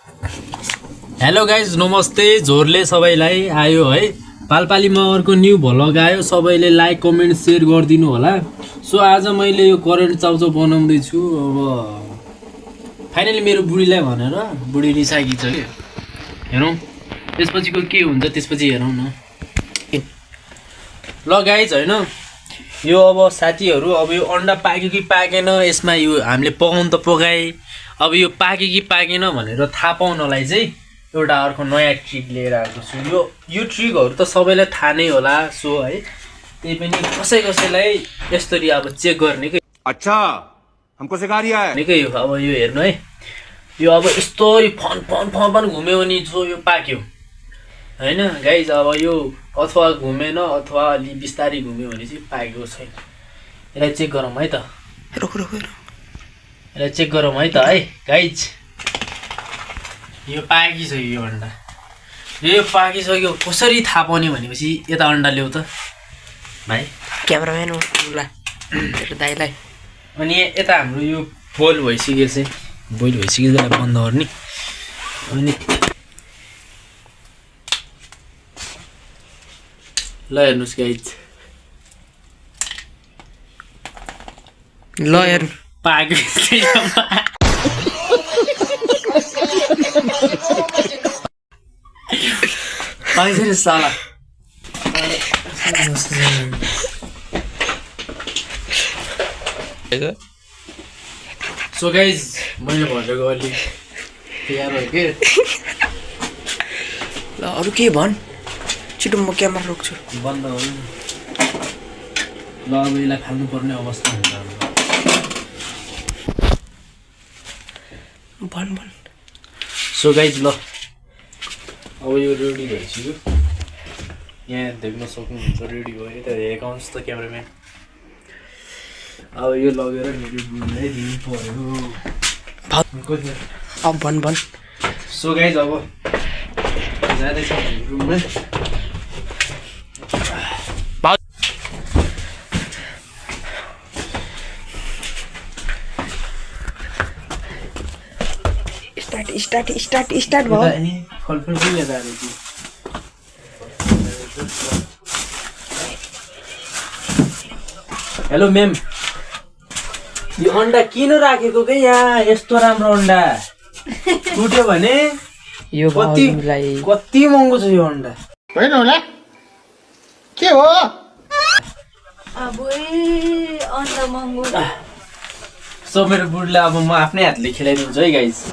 hello guys नमस्ते झोरले सबैलाई आयो है पालपालीमा अर्को न्यू भ्लग आयो सबैले लाइक कमेन्ट शेयर गरिदिनु होला सो आज मैले यो करेन्ट चाउचाउ बनाउँदै छु अब फाइनली मेरो बुढीलाई भनेर बुढी रिसाकी छ के हेरौँ त्यसपछिको के हुन्छ त्यसपछि हेरौँ न ल गाइज हैन यो अब साथीहरु अब यो अंडा पाक्यो कि पाकेन यसमा यो हामीले पकाउन त पकाए अब यो पाक्यो कि पाकेन भनेर थाहा पाउनलाई चाहिँ एउटा अर्को नयाँ ट्रिक लिएर आएको छु यो ट्रिकहरु त सबैलाई थाहा नै होला सो है त्यही पनि कसैलाई यसरी अब चेक गर्ने के अच्छा हमको सिखा रिया है निकै हो अब यो हेर्नु है यो अब यस्तोरी फन घुम्यो भने जो यो पाक्यो हैन गाइज अब यो अथवा घुमेन अथवा अलि बिस्तारै घुम्यो भने चाहिँ पाकेको छैन यसलाई चेक गरौँ है त रुक यसलाई चेक गरौँ है त है गाइज यो पाकिसक्यो यो अन्डा यो पाकिसक्यो कसरी थाहा पाउने भनेपछि यता अन्डा ल्याउ त भाइ क्यामेराम्यान होला तेरो दाइलाई अनि यता हाम्रो यो बोइल भइसक्यो चाहिँ बोइल भइसकेको बन्द गर्ने अनि ल हेर्नुस् गाइज ल हेर्नु पाक्यो पाइसक्यो साला सो गाइज मैले भनेको अलि तयार भयो के ल अरु के भन् छिटो म क्यामेरा रोक्छु बन्द गर्नु ल अब यसलाई फाल्नुपर्ने अवस्था हुन्छ भन् सो गाइज ल अब यो रेडी भइसक्यो यहाँ देख्न सक्नुहुन्छ रेडी भयो यता हेर्नुहोस् त क्यामेराम्यान अब यो लगेर मेरो बुढीलाई दिनु पर्यो अब भन् सो गाइज अब जाँदैछ रुममा स्टार्ट भयो फलफल पनि लिएर आएको छु हेलो म्याम यो अन्डा किन राखेको के यहाँ यस्तो राम्रो अन्डा टुट्यो भने यो कति महँगो छ यो अन्डा होइन होला के हो अब अन्डा महँगो सो मेरो बुढीलाई अब म आफ्नै हातले खिलाइदिन्छु है गाइस